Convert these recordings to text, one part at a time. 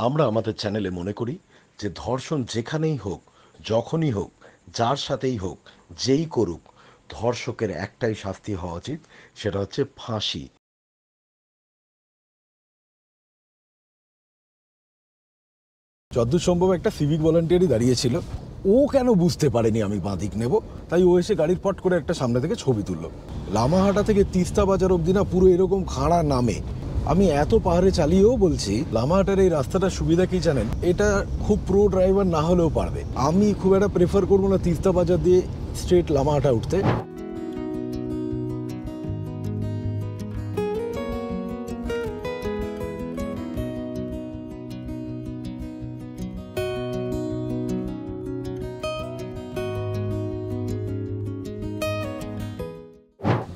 আমরা আমাদের চ্যানেলে মনে করি যে ধর্ষণ যেখানেই হোক, যখনই হোক, যার সাথেই হোক, যেই করুক, ধর্ষকের একটাই শাস্তি হওয়া উচিত, সেটা হচ্ছে ফাঁসি। যতদূর সম্ভব একটা সিভিক ভলান্টিয়ারই দাঁড়িয়েছিল। ও কেন বুঝতে পারেনি আমি বাঁদিক নেব, তাই ও এসে গাড়ির পট করে একটা সামনে থেকে ছবি তুললো। লামাহাটা থেকে তিস্তা বাজার অবধি না পুরো এরকম খাড়া নামে। আমি এত পাহাড়ে চালিয়েও বলছি লামাহাটার এই রাস্তাটার সুবিধা কি জানেন, এটা খুব প্রো ড্রাইভার না হলেও পারবে। আমি খুব একটা প্রেফার করবো না তিস্তা বাজার দিয়ে স্ট্রেট লামাহাটা উঠতে।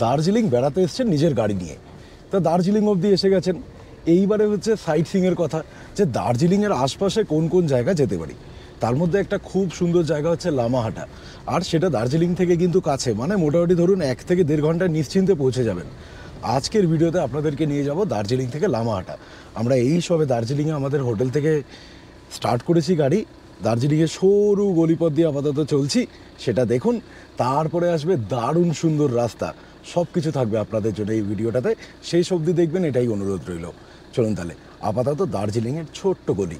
দার্জিলিং বেড়াতে এসছেন নিজের গাড়ি নিয়ে, তা দার্জিলিং অবধি এসে গেছেন। এইবারে হচ্ছে সাইট সিইংয়ের কথা, যে দার্জিলিংয়ের আশপাশে কোন কোন জায়গা যেতে পারি। তার মধ্যে একটা খুব সুন্দর জায়গা হচ্ছে লামাহাটা, আর সেটা দার্জিলিং থেকে কিন্তু কাছে, মানে মোটামুটি ধরুন 1 থেকে 1.5 ঘন্টায় নিশ্চিন্তে পৌঁছে যাবেন। আজকের ভিডিওতে আপনাদেরকে নিয়ে যাব দার্জিলিং থেকে লামাহাটা। আমরা এই সবে দার্জিলিংয়ে আমাদের হোটেল থেকে স্টার্ট করেছি গাড়ি। দার্জিলিংয়ের সরু গলিপথ দিয়ে আপাতত চলছি, সেটা দেখুন। তারপরে আসবে দারুণ সুন্দর রাস্তা, সব কিছু থাকবে আপনাদের জন্য এই ভিডিওটাতে, সেই অবধি দেখবেন, এটাই অনুরোধ রইল। চলুন তাহলে আপাতত দার্জিলিংয়ের ছোট্ট গলি।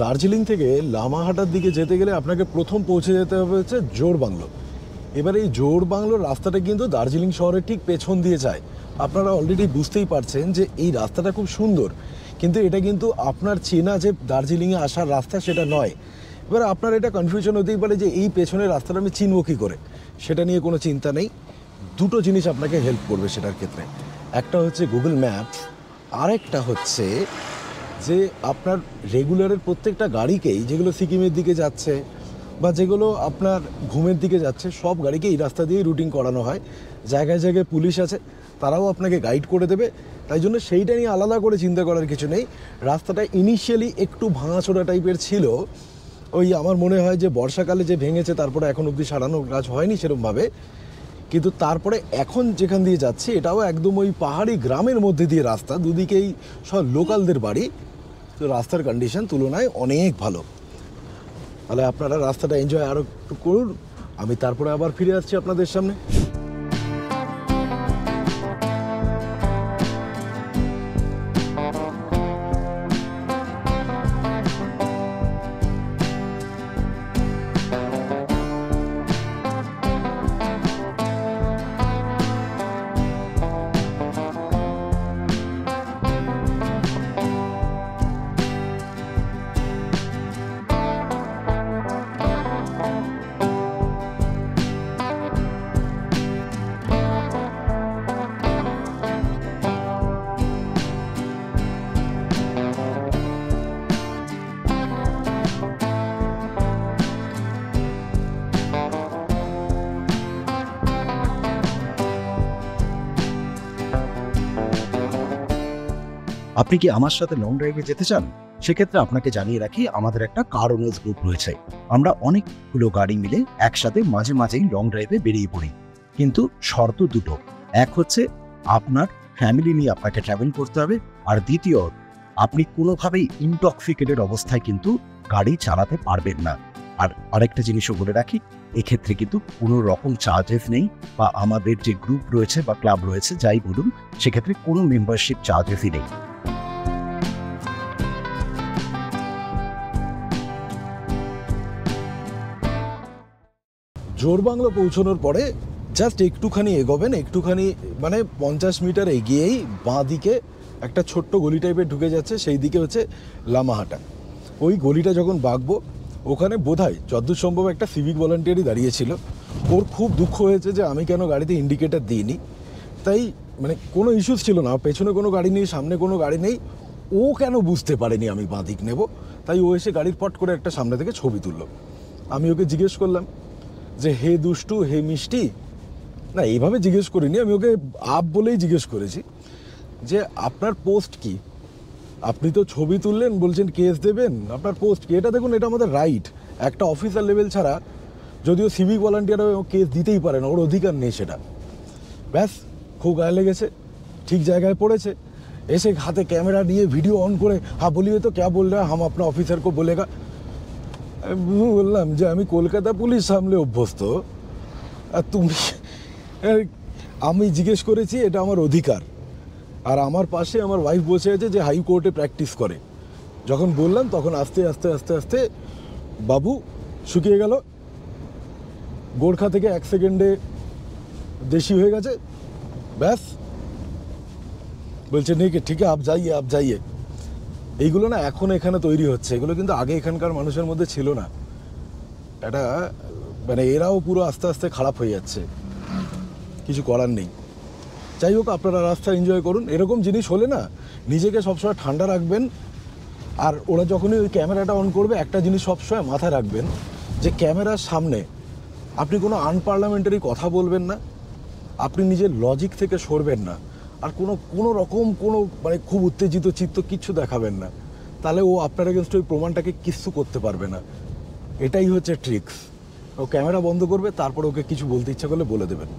দার্জিলিং থেকে লামাহাটার দিকে যেতে গেলে আপনাকে প্রথম পৌঁছে যেতে হবে হচ্ছে জোড়বাংলো। এবার এই জোড়বাংলোর রাস্তাটা কিন্তু দার্জিলিং শহরের ঠিক পেছন দিয়ে যায়। আপনারা অলরেডি বুঝতেই পারছেন যে এই রাস্তাটা খুব সুন্দর, কিন্তু এটা কিন্তু আপনার চেনা যে দার্জিলিংয়ে আসার রাস্তা সেটা নয়। এবার আপনার এটা কনফিউশন হতেই পারে যে এই পেছনের রাস্তাটা আমি চিনব কী করে। সেটা নিয়ে কোনো চিন্তা নেই, দুটো জিনিস আপনাকে হেল্প করবে সেটার ক্ষেত্রে। একটা হচ্ছে গুগল ম্যাপস, আরেকটা হচ্ছে যে আপনার রেগুলারের প্রত্যেকটা গাড়িকেই, যেগুলো সিকিমের দিকে যাচ্ছে বা যেগুলো আপনার ঘুমের দিকে যাচ্ছে, সব গাড়িকে এই রাস্তা দিয়েই রুটিং করানো হয়। জায়গায় জায়গায় পুলিশ আছে, তারাও আপনাকে গাইড করে দেবে, তাই জন্য সেইটা নিয়ে আলাদা করে চিন্তা করার কিছু নেই। রাস্তাটা ইনিশিয়ালি একটু ভাঙাচোরা টাইপের ছিল, ওই আমার মনে হয় যে বর্ষাকালে যে ভেঙেছে, তারপরে এখন অবধি সারানোর কাজ হয়নি সেরকমভাবে। কিন্তু তারপরে এখন যেখান দিয়ে যাচ্ছি এটাও একদম ওই পাহাড়ি গ্রামের মধ্যে দিয়ে রাস্তা, দুদিকেই সব লোকালদের বাড়ি। তো রাস্তার কন্ডিশন তুলনায় অনেক ভালো। তাহলে আপনারা রাস্তাটা এনজয় আরও একটু করুন, আমি তারপরে আবার ফিরে আসছি আপনাদের সামনে। আপনি কি আমার সাথে লং ড্রাইভে যেতে চান? সেক্ষেত্রে আপনাকে জানিয়ে রাখি, আমাদের একটা কার ওনার্স গ্রুপ রয়েছে। আমরা অনেকগুলো গাড়ি মিলে একসাথে মাঝে মাঝেই লং ড্রাইভে বেরিয়ে পড়ি, কিন্তু শর্ত দুটো। এক হচ্ছে আপনার ফ্যামিলি নিয়ে আপনাকে ট্রাভেল করতে হবে, আর দ্বিতীয়, আপনি কোনোভাবেই ইনটক্সিকেটেড অবস্থায় কিন্তু গাড়ি চালাতে পারবেন না। আর আরেকটা জিনিসও বলে রাখি, এক্ষেত্রে কিন্তু কোনো রকম চার্জেস নেই, বা আমাদের যে গ্রুপ রয়েছে বা ক্লাব রয়েছে যাই বলুন, সেক্ষেত্রে কোনো মেম্বারশিপ চার্জেসই নেই। জোড়বাংলো পৌঁছানোর পরে জাস্ট একটুখানি এগোবেন, একটুখানি মানে 50 মিটার এগিয়েই বাঁ দিকে একটা ছোট্ট গলি টাইপের ঢুকে যাচ্ছে, সেই দিকে হচ্ছে লামাহাটা। ওই গলিটা যখন বাঁকবো, ওখানে বোধহয় যতদূর সম্ভব একটা সিভিক ভলান্টিয়ারই দাঁড়িয়েছিল। ওর খুব দুঃখ হয়েছে যে আমি কেন গাড়িতে ইন্ডিকেটার দিইনি, তাই মানে কোনো ইস্যুস ছিল না, পেছনে কোনো গাড়ি নেই, সামনে কোনো গাড়ি নেই, ও কেন বুঝতে পারেনি আমি বাঁ দিক নেব, তাই ও এসে গাড়ির পট করে একটা সামনে থেকে ছবি তুললো। আমি ওকে জিজ্ঞেস করলাম যে হে দুষ্টু, হে মিষ্টি, না এইভাবে জিজ্ঞেস করিনি, আমি ওকে আপ বলেই জিজ্ঞেস করেছি যে আপনার পোস্ট কি? আপনি তো ছবি তুললেন, বলছেন কেস দেবেন, আপনার পোস্ট কি? এটা দেখুন, এটা আমাদের রাইট। একটা অফিসার লেভেল ছাড়া যদিও সিভিক ভলান্টিয়ারও কেস দিতেই পারে না, ওর অধিকার নেই সেটা। ব্যাস, খুব গায়ে লেগেছে, ঠিক জায়গায় পড়েছে। এসে হাতে ক্যামেরা নিয়ে ভিডিও অন করে, হ্যাঁ বলিয়ে তো ক্যা বল রা, হাম আপনা অফিসার কো বলেগা। আমি বললাম যে আমি কলকাতা পুলিশ সামলে অভ্যস্ত, আর তুমি, আমি জিজ্ঞেস করেছি, এটা আমার অধিকার। আর আমার পাশে আমার ওয়াইফ বসে আছে যে হাইকোর্টে প্র্যাকটিস করে। যখন বললাম তখন আস্তে আস্তে আস্তে আস্তে বাবু শুকিয়ে গেল, গোর্খা থেকে 1 সেকেন্ডে দেশি হয়ে গেছে। ব্যাস, বলছে নেই ঠিক আছে, আপ যাইয়ে। এইগুলো না এখন এখানে তৈরি হচ্ছে, এগুলো কিন্তু আগে এখানকার মানুষের মধ্যে ছিল না। এটা মানে এরাও পুরো আস্তে আস্তে খারাপ হয়ে যাচ্ছে, কিছু করার নেই। যাই হোক, আপনারা রাস্তা এনজয় করুন। এরকম জিনিস হলে না নিজেকে সবসময় ঠান্ডা রাখবেন। আর ওরা যখনই ওই ক্যামেরাটা অন করবে, একটা জিনিস সবসময় মাথায় রাখবেন যে ক্যামেরার সামনে আপনি কোনো আনপার্লামেন্টারি কথা বলবেন না, আপনি নিজের লজিক থেকে সরবেন না, আর কোনো রকম কোনো মানে খুব উত্তেজিত চিত্ত কিচ্ছু দেখাবেন না। তাহলে ও আপনার এগেনস্ট ওই প্রমাণটাকে কিচ্ছু করতে পারবে না। এটাই হচ্ছে ট্রিক্স। ও ক্যামেরা বন্ধ করবে, তারপর ওকে কিছু বলতে ইচ্ছা করলে বলে দেবেন।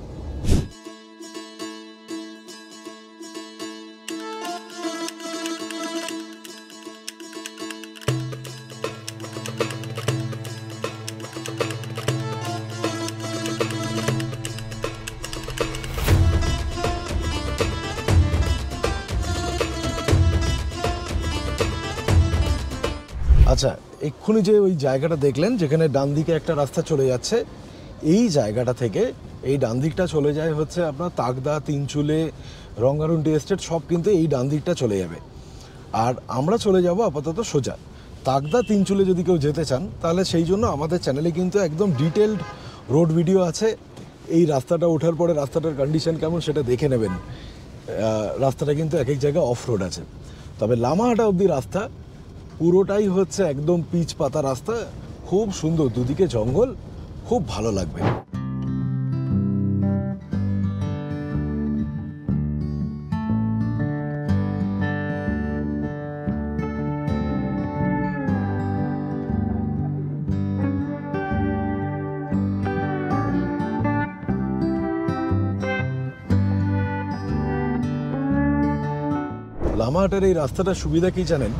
আচ্ছা, এক্ষুনি যে ওই জায়গাটা দেখলেন যেখানে ডান দিকে একটা রাস্তা চলে যাচ্ছে, এই জায়গাটা থেকে এই ডান দিকটা চলে যায় হচ্ছে আপনার তাকদা, তিনচুলে, রঙ্গারুন্টি এস্টেট, সব কিন্তু এই ডান দিকটা চলে যাবে। আর আমরা চলে যাব আপাতত সোজা তাকদা, তিনচুলে। যদি কেউ যেতে চান তাহলে সেই জন্য আমাদের চ্যানেলে কিন্তু একদম ডিটেলড রোড ভিডিও আছে। এই রাস্তাটা ওঠার পরে রাস্তাটার কন্ডিশন কেমন সেটা দেখে নেবেন। রাস্তাটা কিন্তু এক এক জায়গায় অফ রোড আছে। তবে লামাহাটা অবধি রাস্তা পুরোটাই হচ্ছে একদম পিচ পাতা রাস্তা, খুব সুন্দর, দুদিকে জঙ্গল, খুব ভালো লাগবে। লামাহাটের এই রাস্তাটার সুবিধা কি জানেন?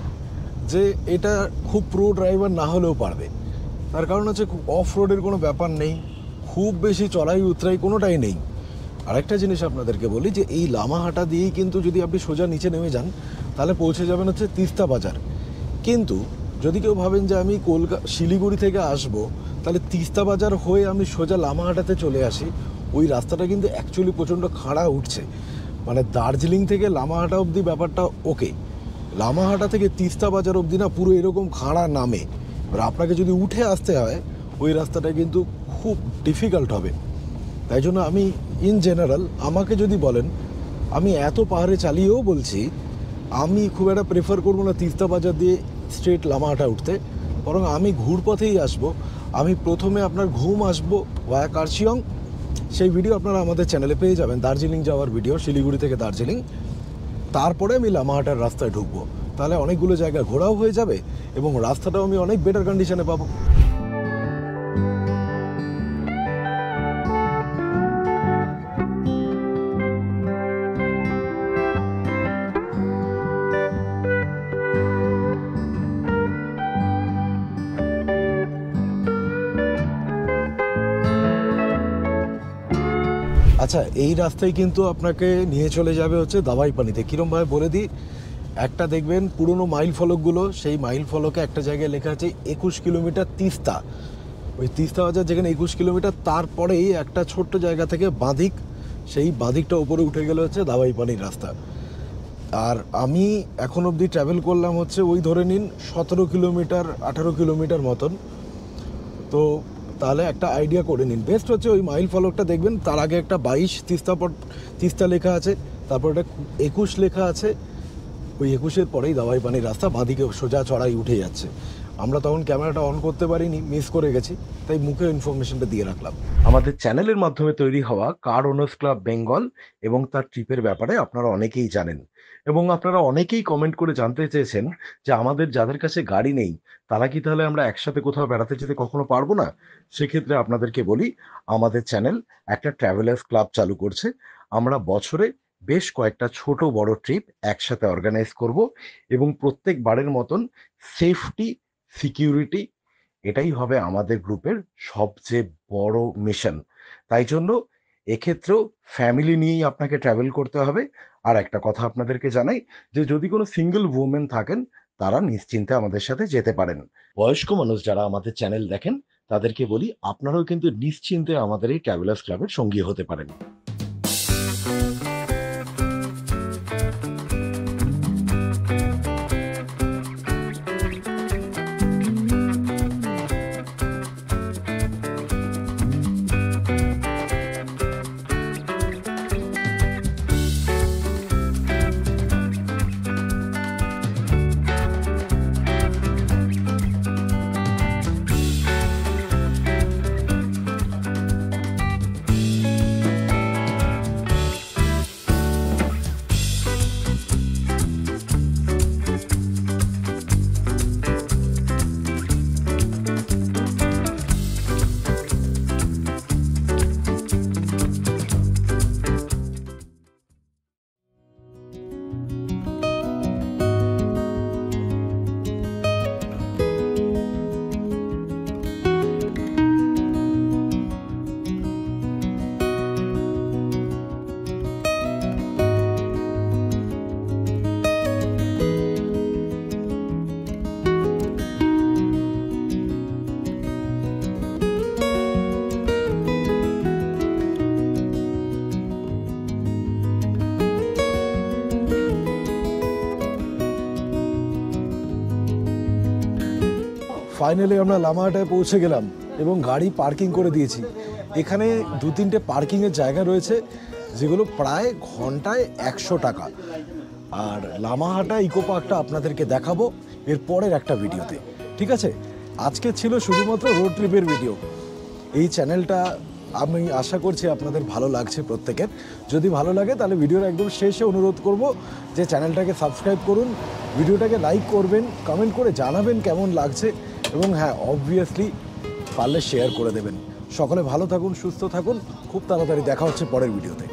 যে এটা খুব প্রো ড্রাইভার না হলেও পারবে। তার কারণ হচ্ছে অফ রোডের কোনো ব্যাপার নেই, খুব বেশি চড়াই উতরাই কোনোটাই নেই। আরেকটা জিনিস আপনাদেরকে বলি যে এই লামাহাটা দিয়েই কিন্তু যদি আপনি সোজা নিচে নেমে যান তাহলে পৌঁছে যাবেন হচ্ছে তিস্তা বাজার। কিন্তু যদি কেউ ভাবেন যে আমি শিলিগুড়ি থেকে আসবো, তাহলে তিস্তা বাজার হয়ে আমি সোজা লামাহাটাতে চলে আসি, ওই রাস্তাটা কিন্তু অ্যাকচুয়ালি প্রচণ্ড খাড়া উঠছে। মানে দার্জিলিং থেকে লামাহাটা অবধি ব্যাপারটা ওকে, লামাহাটা থেকে তিস্তা বাজার অবধি না পুরো এরকম খাড়া নামে। এবার আপনাকে যদি উঠে আসতে হয় ওই রাস্তাটা কিন্তু খুব ডিফিকাল্ট হবে। তাই জন্য আমি ইন জেনারেল, আমাকে যদি বলেন, আমি এত পাহাড়ে চালিয়েও বলছি আমি খুব একটা প্রেফার করবো না তিস্তা বাজার দিয়ে স্ট্রেট লামাহাটা উঠতে, বরং আমি ঘুরপথেই আসবো। আমি প্রথমে আপনার ঘুম আসবো ভায়া কার্শিয়ং, সেই ভিডিও আপনারা আমাদের চ্যানেলে পেয়ে যাবেন, দার্জিলিং যাওয়ার ভিডিও, শিলিগুড়ি থেকে দার্জিলিং। তারপরে আমি লামাহাটার রাস্তায় ঢুকবো, তাহলে অনেকগুলো জায়গা ঘোরাও হয়ে যাবে এবং রাস্তাটাও আমি অনেক বেটার কন্ডিশনে পাবো। আচ্ছা, এই রাস্তায় কিন্তু আপনাকে নিয়ে চলে যাবে হচ্ছে দাবাইপানিতে। কীরমভাবে বলে দিই, একটা দেখবেন পুরনো মাইল ফলকগুলো, সেই মাইল ফলকে একটা জায়গায় লেখা আছে 21 কিলোমিটার তিস্তা। ওই তিস্তা বাজার যেখানে 21 কিলোমিটার, তারপরেই একটা ছোট্ট জায়গা থেকে বাঁদিক, সেই বাঁদিকটা উপরে উঠে গেলে হচ্ছে দাবাইপানির রাস্তা। আর আমি এখন অবধি ট্রাভেল করলাম হচ্ছে ওই ধরে নিন 17 কিলোমিটার 18 কিলোমিটার মতন। তো তাহলে একটা আইডিয়া করে নিন। বেস্ট হচ্ছে ওই মাইল ফলকটা দেখবেন, তার আগে একটা 22 তিস্তা লেখা আছে, তারপর একটা 21 লেখা আছে, ওই 21-এর পরেই দাওয়াই পানির রাস্তা বাঁদিকে সোজা চড়াই উঠে যাচ্ছে। আমরা তখন ক্যামেরাটা অন করতে পারিনি, মিস করে গেছি, তাই মুখে ইনফরমেশনটা দিয়ে রাখলাম। আমাদের চ্যানেলের মাধ্যমে তৈরি হওয়া কার ওনার্স ক্লাব বেঙ্গল এবং তার ট্রিপের ব্যাপারে আপনারা অনেকেই জানেন, এবং আপনারা অনেকেই কমেন্ট করে জানতে চেয়েছেন যে আমাদের যাদের কাছে গাড়ি নেই তারা কি তাহলে আমরা একসাথে কোথাও বেড়াতে যেতে কখনো পারবো না? সেক্ষেত্রে আপনাদেরকে বলি, আমাদের চ্যানেল একটা ট্রাভেলার্স ক্লাব চালু করছে। আমরা বছরে বেশ কয়েকটা ছোট বড় ট্রিপ একসাথে অর্গানাইজ করব, এবং প্রত্যেকবারের মতন সেফটি, সিকিউরিটি, এটাই হবে আমাদের গ্রুপের সবচেয়ে বড় মিশন। তাই জন্য এক্ষেত্রেও ফ্যামিলি নিয়েই আপনাকে ট্রাভেল করতে হবে। আর একটা কথা আপনাদেরকে জানাই, যে যদি কোনো সিঙ্গেল ওমেন থাকেন তারা নিশ্চিন্তে আমাদের সাথে যেতে পারেন। বয়স্ক মানুষ যারা আমাদের চ্যানেল দেখেন তাদেরকে বলি, আপনারাও কিন্তু নিশ্চিন্তে আমাদের এই ট্রাভেলার্স ক্লাবের সঙ্গী হতে পারেন। ফাইনালি আমরা লামাহাটায় পৌঁছে গেলাম এবং গাড়ি পার্কিং করে দিয়েছি। এখানে 2-3টে পার্কিংয়ের জায়গা রয়েছে যেগুলো প্রায় ঘন্টায় 100 টাকা। আর লামাহাটা ইকো পার্কটা আপনাদেরকে দেখাবো এর পরের একটা ভিডিওতে, ঠিক আছে? আজকে ছিল শুধুমাত্র রোড ট্রিপের ভিডিও। এই চ্যানেলটা আমি আশা করছি আপনাদের ভালো লাগছে প্রত্যেকের। যদি ভালো লাগে তাহলে ভিডিওর একদম শেষে অনুরোধ করব যে চ্যানেলটাকে সাবস্ক্রাইব করুন, ভিডিওটাকে লাইক করবেন, কমেন্ট করে জানাবেন কেমন লাগছে, এবং হ্যাঁ, অবভিয়াসলি পারলে শেয়ার করে দেবেন। সকলে ভালো থাকুন, সুস্থ থাকুন, খুব তাড়াতাড়ি দেখা হচ্ছে পরের ভিডিওতে।